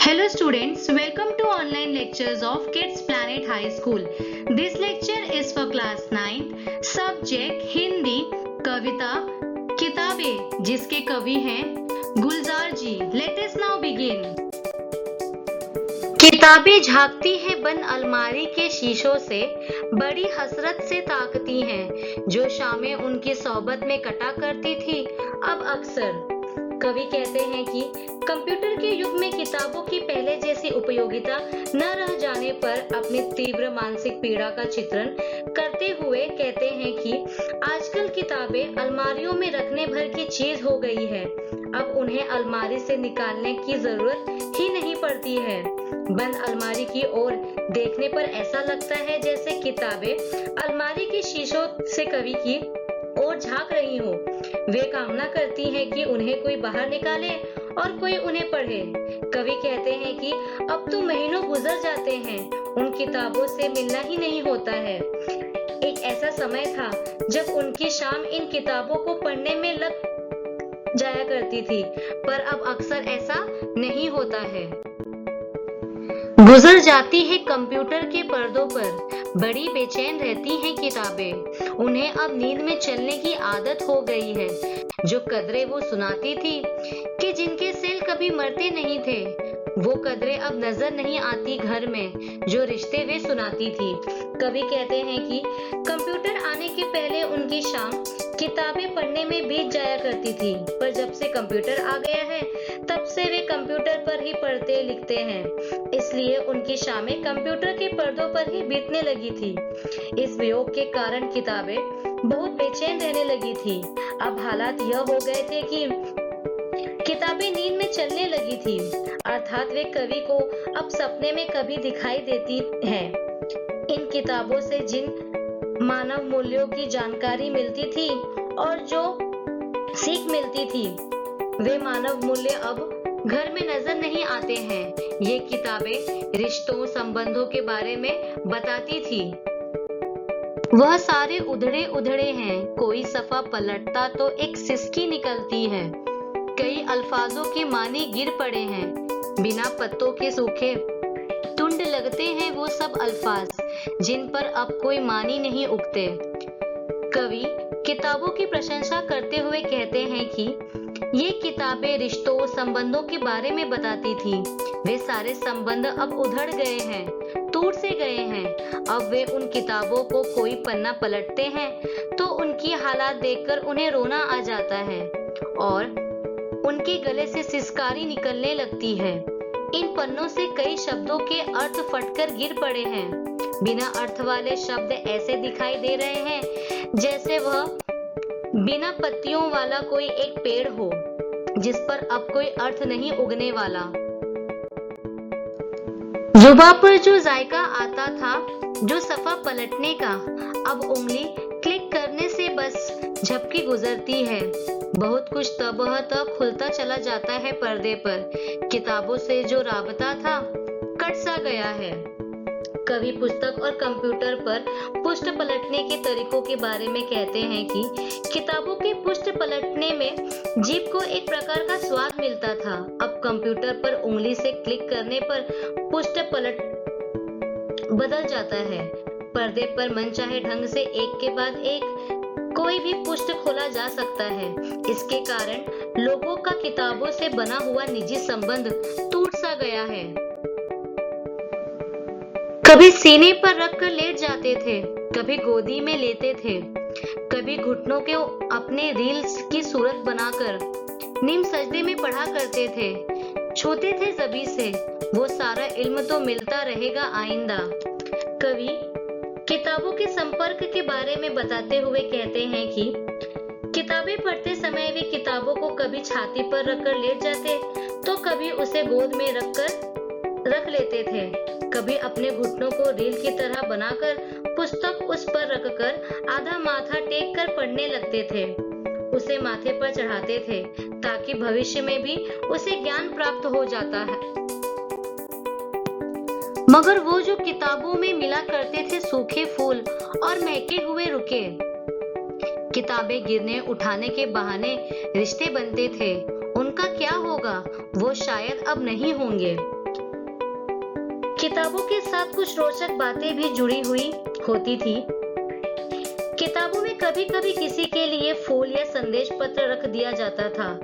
Hello students, welcome to online lectures of Kids Planet High School. This lecture is for class 9, subject Hindi, कविता, किताबें जिसके कवि हैं गुलजार जी. Let us now begin. किताबें झांकती हैं बंद अलमारी के शीशों से, बड़ी हसरत से ताकती हैं, जो शामें उनकी सोहबत में कटा करती थी अब अक्सर. कवि कहते हैं कि कंप्यूटर के युग में किताबों की पहले जैसी उपयोगिता न रह जाने पर अपनी तीव्र मानसिक पीड़ा का चित्रण करते हुए कहते हैं कि आजकल किताबें अलमारियों में रखने भर की चीज हो गई है. अब उन्हें अलमारी से निकालने की जरूरत ही नहीं पड़ती है. बंद अलमारी की ओर देखने पर ऐसा लगता है जैसे किताबें अलमारी के शीशों से कवि की ओर झांक रही हो. वे कामना करती हैं कि उन्हें कोई बाहर निकाले और कोई उन्हें पढ़े. कवि कहते हैं कि अब तो महीनों गुजर जाते हैं, उन किताबों से मिलना ही नहीं होता है. एक ऐसा समय था जब उनकी शाम इन किताबों को पढ़ने में लग जाया करती थी, पर अब अक्सर ऐसा नहीं होता है. गुजर जाती है कंप्यूटर के पर्दों पर, बड़ी बेचैन रहती हैं किताबें. उन्हें अब नींद में चलने की आदत हो गई है. जो कदरें वो सुनाती थी कि जिनके सेल कभी मरते नहीं थे, वो कदरें अब नजर नहीं आती घर में, जो रिश्ते वे सुनाती थी. कवि कहते हैं कि कंप्यूटर आने के पहले उनकी शाम किताबें पढ़ने में बीत जाया करती थी, पर जब से कंप्यूटर आ गया है तब से वे कंप्यूटर पर ही पढ़ते लिखते हैं. इसलिए उनकी शामें कंप्यूटर के पर्दों पर ही बीतने लगी थी. इस वियोग के कारण किताबें बहुत बेचैन रहने लगी थी. अब हालात यह हो गए थे कि किताबें नींद में चलने लगी थी, अर्थात वे कवि को अब सपने में कभी दिखाई देती हैं. इन किताबों से जिन मानव मूल्यों की जानकारी मिलती थी और जो सीख मिलती थी, वे मानव मूल्य अब घर में नजर नहीं आते हैं. ये किताबें रिश्तों संबंधों के बारे में बताती थी. वह सारे उधड़े उधड़े हैं, कोई सफा पलटता तो एक सिसकी निकलती है. कई अल्फाजों के मानी गिर पड़े हैं, बिना पत्तों के सूखे टुंड लगते हैं वो सब अल्फाज, जिन पर अब कोई मानी नहीं उगते. कवि किताबों की प्रशंसा करते हुए कहते हैं कि ये किताबें रिश्तों संबंधों के बारे में बताती थी. वे सारे संबंध अब उधड़ गए हैं, टूट से गए हैं. अब वे उन किताबों को कोई पन्ना पलटते हैं तो उनकी हालात देखकर उन्हें रोना आ जाता है और उनके गले से सिसकारी निकलने लगती है. इन पन्नों से कई शब्दों के अर्थ फटकर गिर पड़े हैं. बिना अर्थ वाले शब्द ऐसे दिखाई दे रहे हैं जैसे वह बिना पत्तियों वाला कोई एक पेड़ हो, जिस पर अब कोई अर्थ नहीं उगने वाला. जुबां पर जो जायका आता था, जो सफा पलटने का, अब उंगली क्लिक करने से बस झपकी गुजरती है. बहुत कुछ तबह तक खुलता चला जाता है पर्दे पर. किताबों से जो राबता था कट सा गया है. कवि पुस्तक और कंप्यूटर पर पुष्ट पलटने के तरीकों के बारे में कहते हैं कि किताबों के पुष्ट पलटने में जीभ को एक प्रकार का स्वाद मिलता था. अब कंप्यूटर पर उंगली से क्लिक करने पर पुष्ट पलट बदल जाता है. पर्दे पर मनचाहे ढंग से एक के बाद एक कोई भी पुष्ट खोला जा सकता है. इसके कारण लोगों का किताबों से बना हुआ निजी संबंध टूट सा गया है. कभी सीने पर रखकर लेट जाते थे, कभी गोदी में लेते थे, कभी घुटनों के अपने रील्स की सूरत बनाकर नीम सजदे में पढ़ा करते थे. छूते थे जबी से, वो सारा इल्म तो मिलता रहेगा आइंदा. कवि किताबों के संपर्क के बारे में बताते हुए कहते हैं कि किताबें पढ़ते समय वे किताबों को कभी छाती पर रखकर लेट जाते तो कभी उसे गोद में रख लेते थे. कभी अपने घुटनों को रील की तरह बनाकर पुस्तक उस पर रखकर आधा माथा टेक कर पढ़ने लगते थे. उसे माथे पर चढ़ाते थे ताकि भविष्य में भी उसे ज्ञान प्राप्त हो जाता है. मगर वो जो किताबों में मिला करते थे सूखे फूल और महके हुए रुके, किताबें गिरने उठाने के बहाने रिश्ते बनते थे, उनका क्या होगा? वो शायद अब नहीं होंगे. किताबों के साथ कुछ रोचक बातें भी जुड़ी हुई होती थी। किताबों में कभी-कभी किसी के लिए फूल या संदेश पत्र रख दिया जाता था,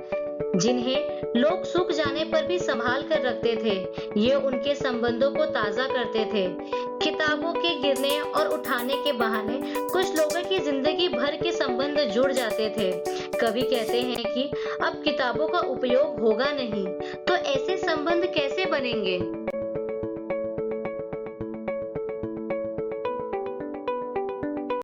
जिन्हें लोग सूख जाने पर भी संभाल कर रखते थे। ये उनके संबंधों को ताजा करते थे। किताबों के गिरने और उठाने के बहाने कुछ लोगों की जिंदगी भर के संबंध जुड़ जाते थे। कवि कहते हैं कि अब किताबों का उपयोग होगा नहीं, तो ऐसे संबंध कैसे बनेंगे?